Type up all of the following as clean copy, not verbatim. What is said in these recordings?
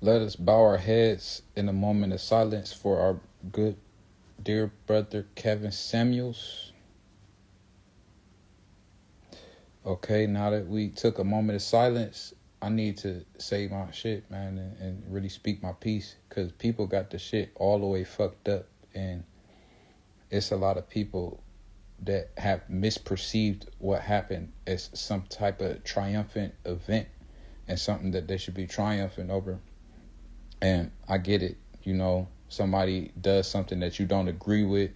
Let us bow our heads in a moment of silence for our good dear brother Kevin Samuels. Okay, now that we took a moment of silence, I need to say my shit, man, and really speak my piece, because people got the shit all the way fucked up, and it's a lot of people that have misperceived what happened as some type of triumphant event and something that they should be triumphant over. And I get it, somebody does something that you don't agree with,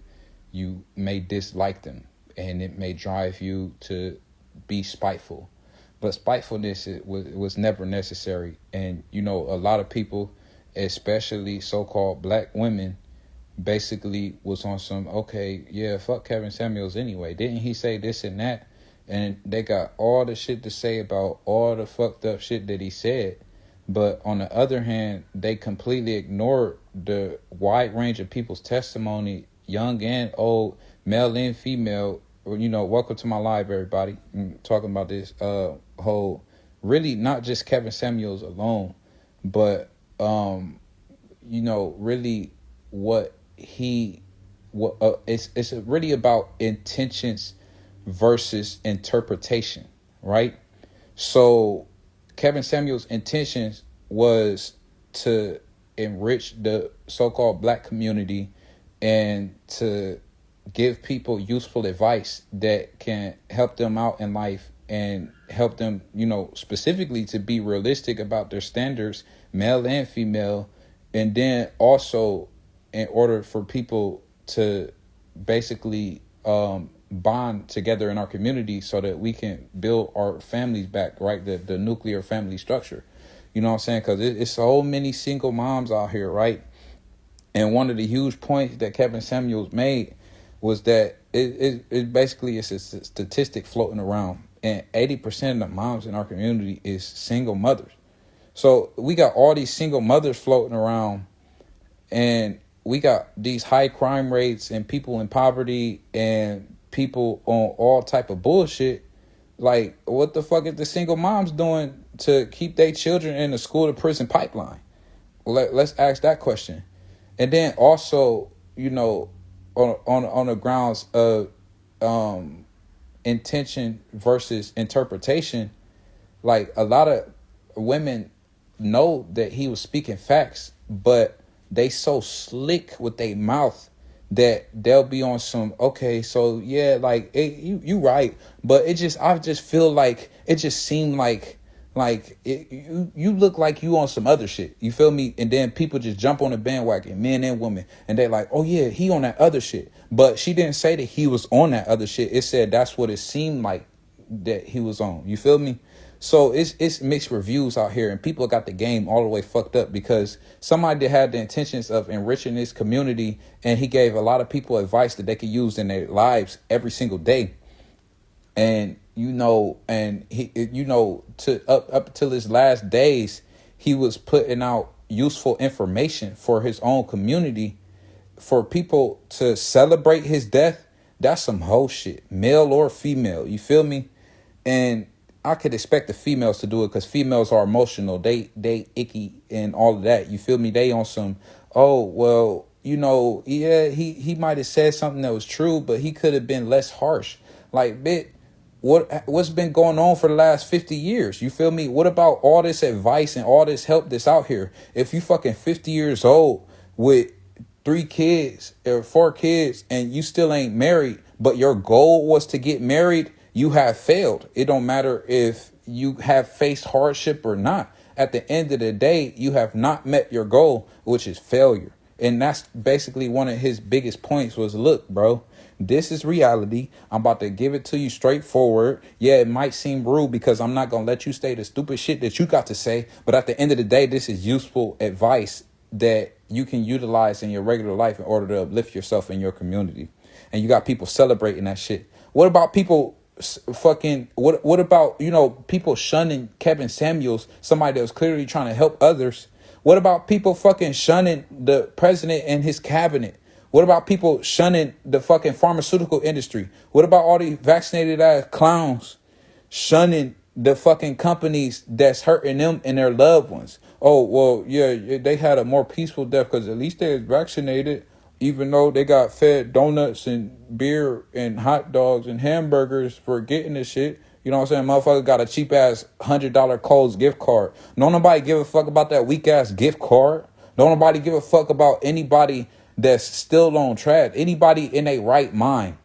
you may dislike them, and it may drive you to be spiteful. But spitefulness was never necessary. And, a lot of people, especially so-called black women, basically was on some, okay, yeah, fuck Kevin Samuels anyway. Didn't he say this and that? And they got all the shit to say about all the fucked up shit that he said. But on the other hand, they completely ignored the wide range of people's testimony, young and old, male and female. Welcome to my live, everybody. I'm talking about this whole, really not just Kevin Samuels alone, but really what it's really about intentions versus interpretation, right? So Kevin Samuels' intentions was to enrich the so-called black community and to give people useful advice that can help them out in life and help them, specifically to be realistic about their standards, male and female. And then also, in order for people to basically bond together in our community so that we can build our families back, right? The nuclear family structure. You know what I'm saying? Because it's so many single moms out here, right? And one of the huge points that Kevin Samuels made was that it basically is a statistic floating around, and 80% of the moms in our community is single mothers. So we got all these single mothers floating around, and we got these high crime rates and people in poverty and people on all type of bullshit. Like, what the fuck is the single moms doing to keep their children in the school to prison pipeline? Let's ask that question. And then also, on the grounds of intention versus interpretation, like, a lot of women know that he was speaking facts, but they so slick with their mouth that they'll be on some, okay, so yeah, like, you right, but I just feel like it just seemed like you look like you on some other shit. You feel me? And then people just jump on the bandwagon, men and women, and they're like, oh yeah, he on that other shit. But she didn't say that he was on that other shit. It said that's what it seemed like that he was on. You feel me? So it's mixed reviews out here, and people got the game all the way fucked up because somebody had the intentions of enriching this community, and he gave a lot of people advice that they could use in their lives every single day. And and he, to up till his last days, he was putting out useful information for his own community. For people to celebrate his death, that's some whole shit, male or female. You feel me? And I could expect the females to do it because females are emotional. They icky and all of that. You feel me? They on some, oh, well, yeah, he might have said something that was true, but he could have been less harsh. Like, what's been going on for the last 50 years? You feel me? What about all this advice and all this help that's out here? If you fucking 50 years old with 3 kids or 4 kids and you still ain't married, but your goal was to get married, you have failed. It don't matter if you have faced hardship or not. At the end of the day, you have not met your goal, which is failure. And that's basically one of his biggest points was, look, bro, this is reality. I'm about to give it to you straightforward. Yeah, it might seem rude because I'm not going to let you say the stupid shit that you got to say. But at the end of the day, this is useful advice that you can utilize in your regular life in order to uplift yourself in your community. And you got people celebrating that shit. What about people fucking, what about, people shunning Kevin Samuels, somebody that was clearly trying to help others? What about people fucking shunning the president and his cabinet? What about people shunning the fucking pharmaceutical industry? What about all these vaccinated ass clowns shunning the fucking companies that's hurting them and their loved ones? oh, well, yeah, they had a more peaceful death because at least they was vaccinated, even though they got fed donuts and beer and hot dogs and hamburgers for getting this shit. You know what I'm saying? Motherfucker got a cheap ass $100 Kohl's gift card. Don't nobody give a fuck about that weak ass gift card. Don't nobody give a fuck about anybody that's still on track. Anybody in a right mind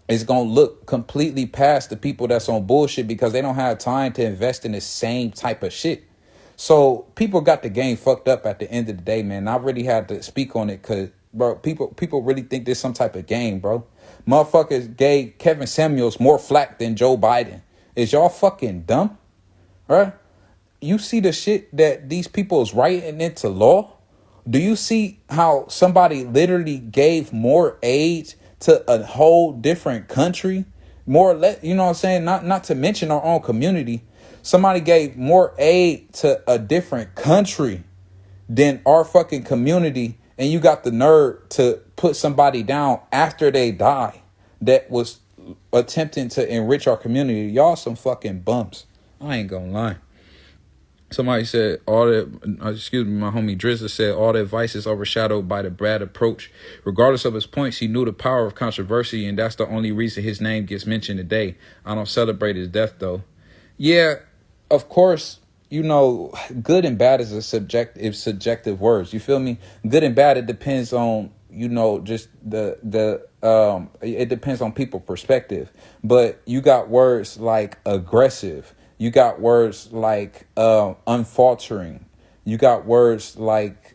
is going to look completely past the people that's on bullshit because they don't have time to invest in the same type of shit. So people got the game fucked up at the end of the day, man. I really had to speak on it because, bro, people really think there's some type of game, bro. Motherfuckers gave Kevin Samuels more flack than Joe Biden. Is y'all fucking dumb? Right? You see the shit that these people is writing into law? Do you see how somebody literally gave more aid to a whole different country? More or less, you know what I'm saying? Not to mention our own community. Somebody gave more aid to a different country than our fucking community, and you got the nerve to put somebody down after they die that was attempting to enrich our community. Y'all some fucking bumps. I ain't gonna lie. Somebody said all that, excuse me, my homie Drizza said all the advice is overshadowed by the Brad approach. Regardless of his points, he knew the power of controversy, and that's the only reason his name gets mentioned today. I don't celebrate his death, though. Yeah, of course, you know, good and bad is a subjective words. You feel me? Good and bad, it depends on, you know, just it depends on people's perspective. But you got words like aggressive. You got words like unfaltering. You got words like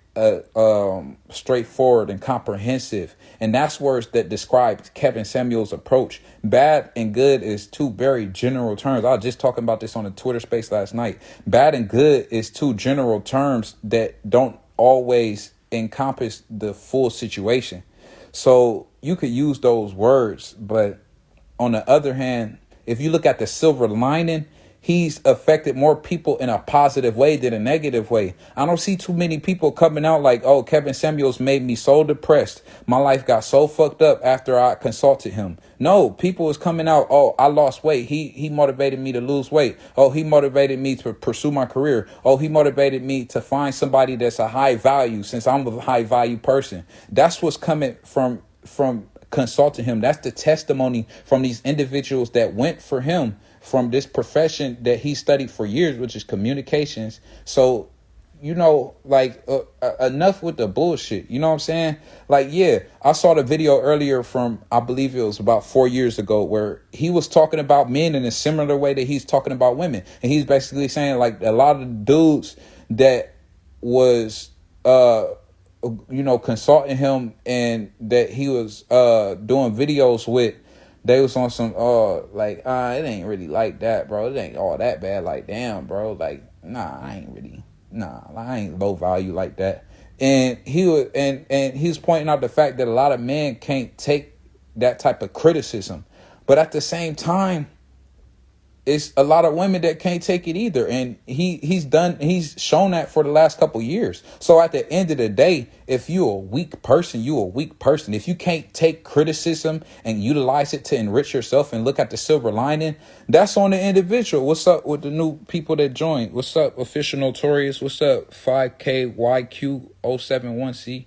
straightforward and comprehensive. And that's words that describe Kevin Samuels' approach. Bad and good is two very general terms. I was just talking about this on a Twitter space last night. Bad and good is two general terms that don't always encompass the full situation. So you could use those words, but on the other hand, if you look at the silver lining, he's affected more people in a positive way than a negative way. I don't see too many people coming out like, oh, Kevin Samuels made me so depressed. My life got so fucked up after I consulted him. No, people is coming out, oh, I lost weight. He motivated me to lose weight. Oh, he motivated me to pursue my career. Oh, he motivated me to find somebody that's a high value since I'm a high value person. That's what's coming from consulting him. That's the testimony from these individuals that went for him from this profession that he studied for years, which is communications. So, you know, like enough with the bullshit. You know what I'm saying? Like, yeah, I saw the video earlier from, I believe it was about 4 years ago, where he was talking about men in a similar way that he's talking about women. And he's basically saying like a lot of the dudes that was, consulting him and that he was doing videos with, they was on some it ain't really like that, bro. It ain't all that bad. Like, damn, bro. Like, I ain't low value like that. And he was and he was pointing out the fact that a lot of men can't take that type of criticism. But at the same time, it's a lot of women that can't take it either. And he's shown that for the last couple years. So at the end of the day, if you're a weak person, you're a weak person. If you can't take criticism and utilize it to enrich yourself and look at the silver lining, that's on the individual. What's up with the new people that joined? What's up, Official Notorious? What's up, 5KYQ071C?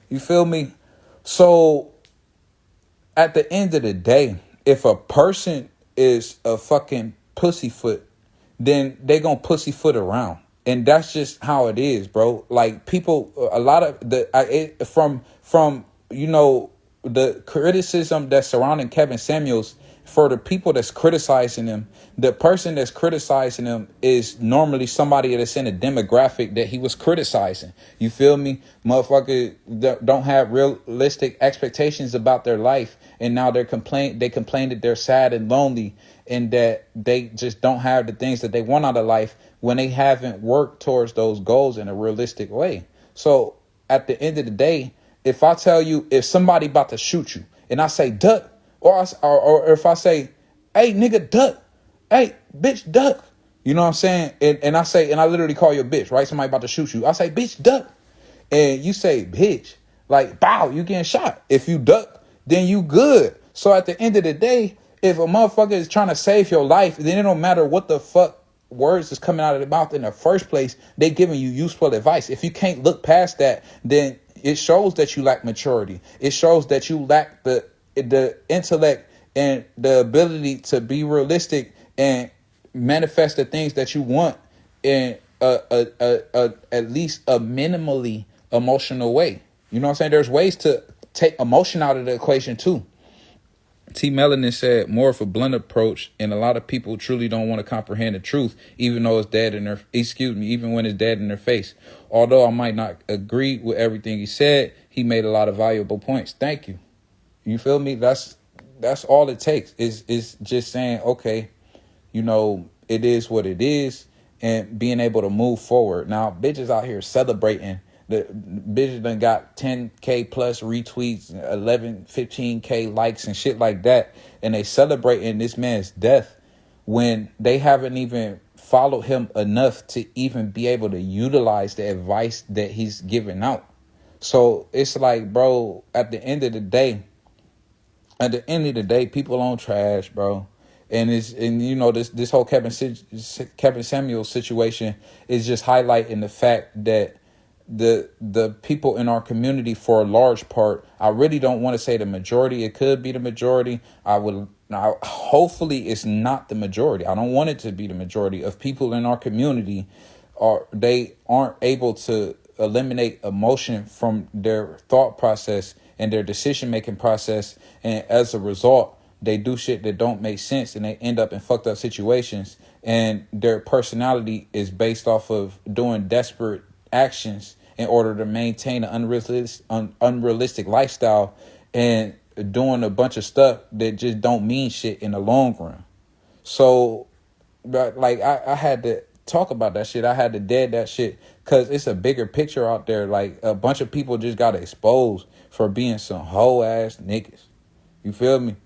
You feel me? So at the end of the day, if a person is a fucking pussyfoot, then they gonna pussyfoot around, and that's just how it is, bro. Like, people, a lot of from the criticism that's surrounding Kevin Samuels, for the people that's criticizing him, the person that's criticizing him is normally somebody that's in a demographic that he was criticizing. You feel me? Motherfucker don't have realistic expectations about their life, and now they complain that they're sad and lonely, and that they just don't have the things that they want out of life when they haven't worked towards those goals in a realistic way. So at the end of the day, if I tell you, if somebody about to shoot you and I say duck, or if I say, hey, nigga, duck. Hey, bitch, duck. You know what I'm saying? And I literally call you a bitch, right? Somebody about to shoot you. I say, bitch, duck. And you say, bitch. Like, bow, you getting shot. If you duck, then you good. So at the end of the day, if a motherfucker is trying to save your life, then it don't matter what the fuck words is coming out of their mouth in the first place, they giving you useful advice. If you can't look past that, then it shows that you lack maturity. It shows that you lack the intellect and the ability to be realistic and manifest the things that you want in at least a minimally emotional way. You know what I'm saying? There's ways to take emotion out of the equation too. T. Melanin said more of a blunt approach, and a lot of people truly don't want to comprehend the truth, even though it's dead in their, even when it's dead in their face. Although I might not agree with everything he said, he made a lot of valuable points. Thank you. You feel me? That's all it takes is just saying, okay, you know, it is what it is, and being able to move forward. Now, bitches out here celebrating. The bitches done got 10K plus retweets, 11, 15K likes and shit like that. And they celebrating this man's death when they haven't even followed him enough to even be able to utilize the advice that he's giving out. So it's like, bro, at the end of the day, people on trash, bro. And you know, this whole Kevin Samuels situation is just highlighting the fact that the people in our community, for a large part, I really don't want to say the majority. It could be the majority. Hopefully it's not the majority. I don't want it to be the majority of people in our community they aren't able to eliminate emotion from their thought process and their decision-making process. And as a result, they do shit that don't make sense, and they end up in fucked up situations. And their personality is based off of doing desperate actions in order to maintain an unrealistic lifestyle and doing a bunch of stuff that just don't mean shit in the long run. So, but like, I had to talk about that shit. I had to dead that shit because it's a bigger picture out there. Like, a bunch of people just got exposed for being some hoe ass niggas. You feel me?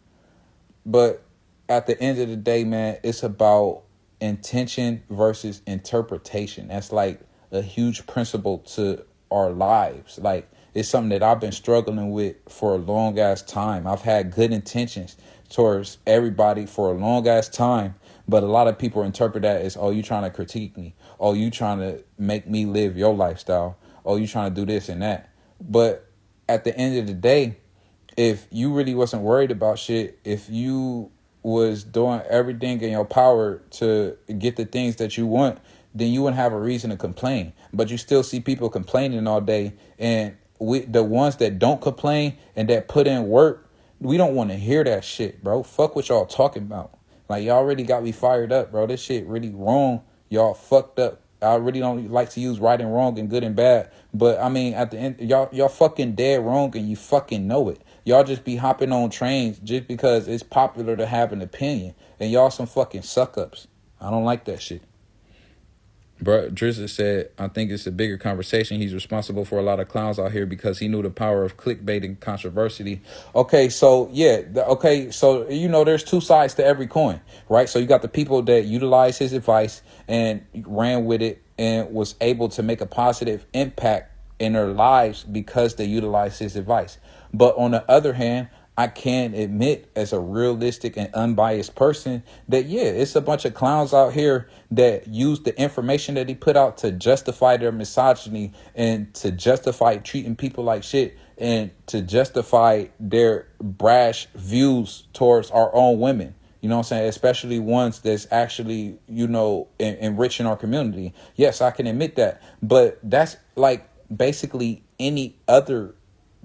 But at the end of the day, man, it's about intention versus interpretation. That's like a huge principle to our lives. Like, it's something that I've been struggling with for a long ass time. I've had good intentions towards everybody for a long ass time, but a lot of people interpret that as, oh, you trying to critique me. Oh, you trying to make me live your lifestyle. Oh, you trying to do this and that. But at the end of the day, if you really wasn't worried about shit, if you was doing everything in your power to get the things that you want, then you wouldn't have a reason to complain. But you still see people complaining all day. And the ones that don't complain and that put in work, we don't want to hear that shit, bro. Fuck what y'all talking about. Like, y'all already got me fired up, bro. This shit really wrong. Y'all fucked up. I really don't like to use right and wrong and good and bad. But, I mean, at the end, y'all fucking dead wrong, and you fucking know it. Y'all just be hopping on trains just because it's popular to have an opinion. And y'all some fucking suck-ups. I don't like that shit. Bro, Drizzy said, I think it's a bigger conversation. He's responsible for a lot of clowns out here because he knew the power of clickbait and controversy. Okay, so, yeah. So, you know, there's two sides to every coin, right? So you got the people that utilized his advice and ran with it and was able to make a positive impact in their lives because they utilized his advice. But on the other hand, I can admit, as a realistic and unbiased person, that, yeah, it's a bunch of clowns out here that use the information that he put out to justify their misogyny and to justify treating people like shit and to justify their brash views towards our own women. You know what I'm saying? Especially ones that's actually, you know, enriching our community. Yes, I can admit that. But that's like basically any other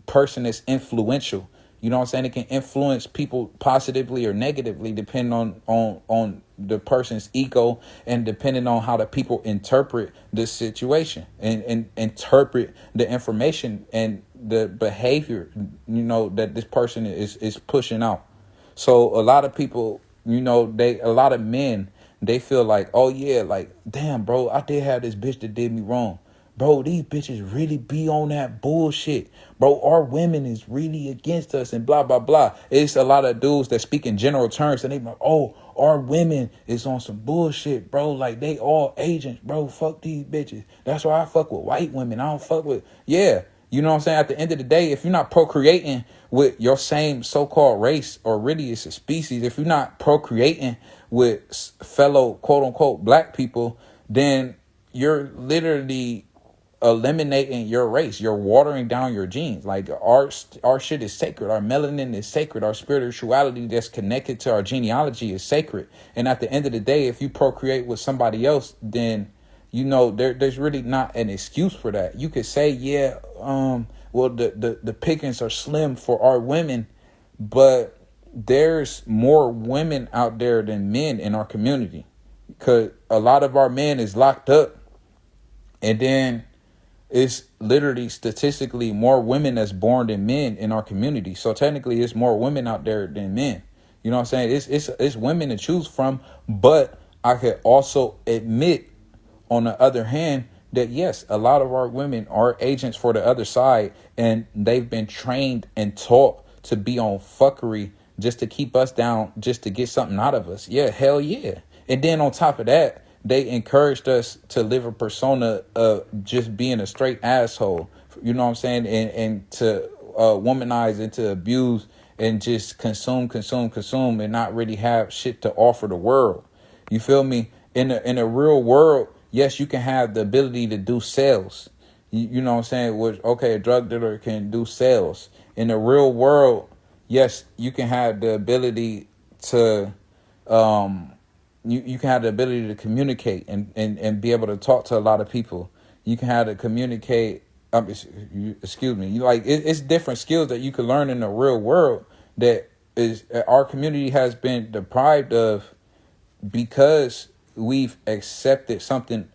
person that's influential. You know what I'm saying? It can influence people positively or negatively depending on the person's ego and depending on how the people interpret the situation and interpret the information and the behavior, you know, that this person is pushing out. So a lot of people, you know, a lot of men, they feel like, oh yeah, like, damn, bro, I did have this bitch that did me wrong. Bro, these bitches really be on that bullshit. Bro, our women is really against us and blah, blah, blah. It's a lot of dudes that speak in general terms and they be like, oh, our women is on some bullshit, bro. Like, they all agents, bro. Fuck these bitches. That's why I fuck with white women. I don't fuck with... Yeah, You know what I'm saying? At the end of the day, if you're not procreating with your same so-called race, or really it's a species, if you're not procreating with fellow quote unquote black people, then you're literally eliminating your race. You're watering down your genes. Like our shit is sacred. Our melanin is sacred. Our spirituality that's connected to our genealogy is sacred. And at the end of the day, if you procreate with somebody else, then there's really not an excuse for that. You could say, yeah, well, the pickings are slim for our women, but there's more women out there than men in our community, because a lot of our men is locked up, and then it's literally statistically more women that's born than men in our community. So technically it's more women out there than men. You know what I'm saying? It's women to choose from, but I could also admit, on the other hand, that yes, a lot of our women are agents for the other side, and they've been trained and taught to be on fuckery just to keep us down, just to get something out of us. Yeah, hell yeah. And then on top of that, they encouraged us to live a persona of just being a straight asshole. You know what I'm saying? And to womanize and to abuse and just consume and not really have shit to offer the world. You feel me? In a real world, yes, you can have the ability to do sales. You know what I'm saying? Which, okay, a drug dealer can do sales. In the real world, yes, you can have the ability to you can have the ability to communicate and be able to talk to a lot of people. You can have to communicate. Excuse me. It's different skills that you can learn in the real world that is our community has been deprived of, because we've accepted something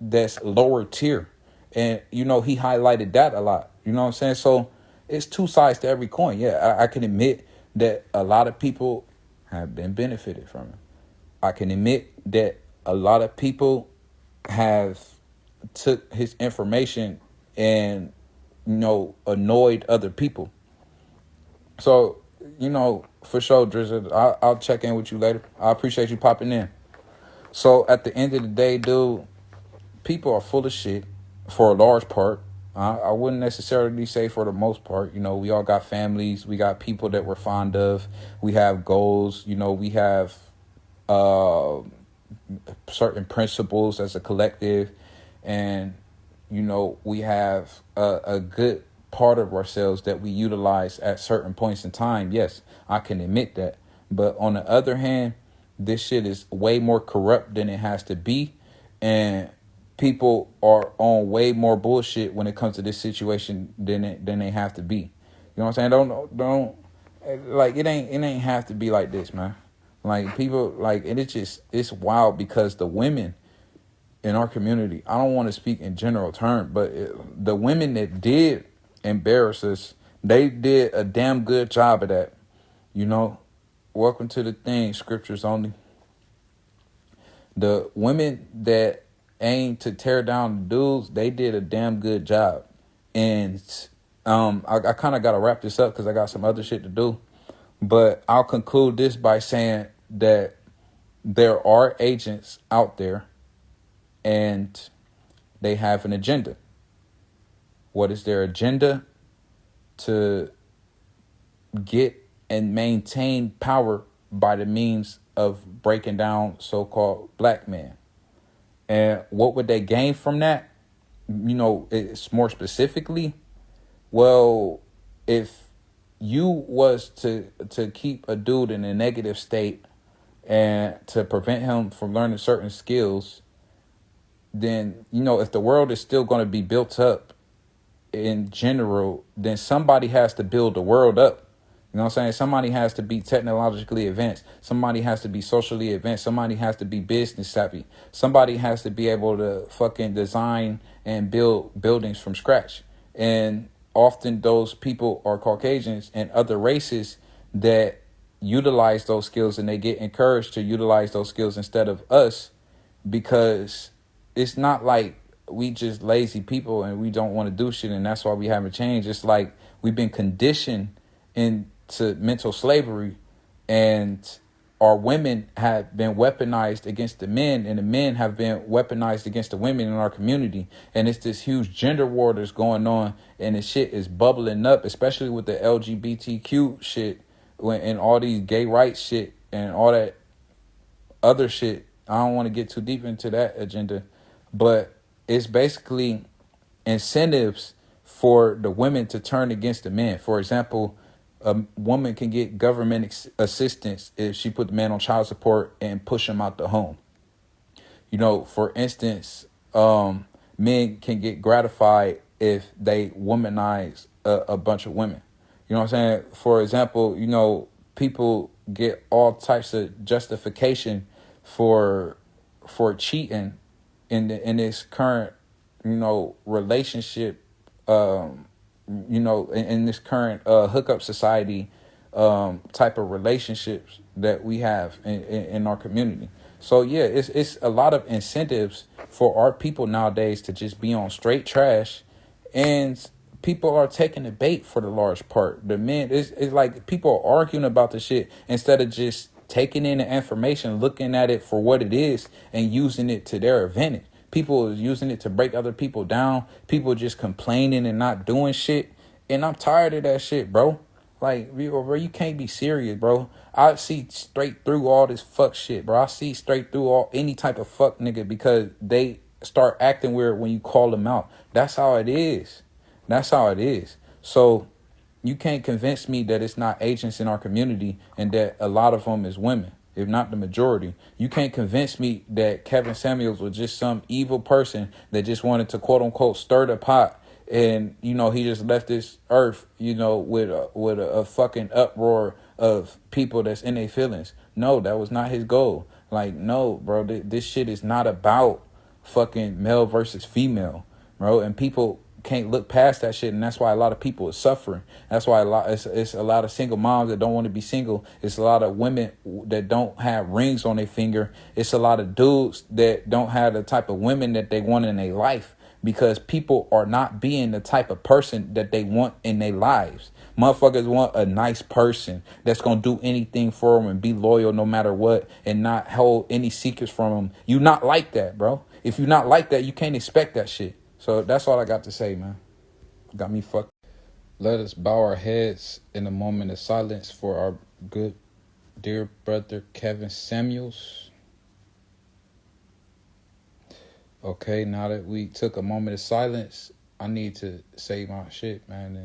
that's lower tier. And, he highlighted that a lot. You know what I'm saying? So it's two sides to every coin. Yeah, I can admit that a lot of people have been benefited from it. I can admit that a lot of people have took his information and, annoyed other people. So, for sure, Drizzy, I'll check in with you later. I appreciate you popping in. So at the end of the day, dude, people are full of shit for a large part. I wouldn't necessarily say for the most part. We all got families. We got people that we're fond of. We have goals. We have certain principles as a collective. And, we have a good part of ourselves that we utilize at certain points in time. Yes, I can admit that. But on the other hand, this shit is way more corrupt than it has to be. And people are on way more bullshit when it comes to this situation than they have to be. You know what I'm saying? Don't like it ain't have to be like this, man. Like people and it's wild, because the women in our community, I don't want to speak in general terms, but the women that did embarrass us, they did a damn good job of that. Welcome to the thing, scriptures only. The women that aim to tear down the dudes, they did a damn good job. And I kind of got to wrap this up because I got some other shit to do. But I'll conclude this by saying that there are agents out there and they have an agenda. What is their agenda? To get and maintain power by the means of breaking down so-called black men. And what would they gain from that? It's more specifically, well, if you was to keep a dude in a negative state and to prevent him from learning certain skills, then, if the world is still going to be built up in general, then somebody has to build the world up. You know what I'm saying? Somebody has to be technologically advanced. Somebody has to be socially advanced. Somebody has to be business savvy. Somebody has to be able to fucking design and build buildings from scratch. And often those people are Caucasians and other races that utilize those skills, and they get encouraged to utilize those skills instead of us, because it's not like we just lazy people and we don't want to do shit and that's why we haven't changed. It's like we've been conditioned into mental slavery, and our women have been weaponized against the men, and the men have been weaponized against the women in our community. And it's this huge gender war that's going on, and the shit is bubbling up, especially with the LGBTQ shit and all these gay rights shit and all that other shit. I don't want to get too deep into that agenda, but it's basically incentives for the women to turn against the men. For example, a woman can get government assistance if she put the man on child support and push him out the home. You know, for instance, men can get gratified if they womanize a bunch of women. You know what I'm saying? For example, you know, people get all types of justification for cheating in this current, you know, relationship, you know, in this current hookup society type of relationships that we have in our community. So yeah, it's a lot of incentives for our people nowadays to just be on straight trash, and people are taking the bait for the large part. The men, it's like people are arguing about the shit instead of just taking in the information, looking at it for what it is, and using it to their advantage. People is using it to break other people down. People just complaining and not doing shit. And I'm tired of that shit, bro. Like, bro, you can't be serious, bro. I see straight through all this fuck shit, bro. I see straight through any type of fuck nigga because they start acting weird when you call them out. That's how it is. That's how it is. So you can't convince me that it's not agents in our community and that a lot of them is women, if not the majority. You can't convince me that Kevin Samuels was just some evil person that just wanted to quote unquote stir the pot. And, you know, he just left this earth, you know, with a fucking uproar of people that's in their feelings. No, that was not his goal. Like, no, bro, this shit is not about fucking male versus female, bro. And people can't look past that shit, and that's why a lot of people are suffering. That's why it's a lot of single moms that don't want to be single. It's a lot of women that don't have rings on their finger. It's a lot of dudes that don't have the type of women that they want in their life, because people are not being the type of person that they want in their lives. Motherfuckers want a nice person that's going to do anything for them and be loyal no matter what and not hold any secrets from them. You not like that, bro. If you not like that, you can't expect that shit. So that's all I got to say, man. Got me fucked. Let us bow our heads in a moment of silence for our good, dear brother, Kevin Samuels. Okay, now that we took a moment of silence, I need to say my shit, man.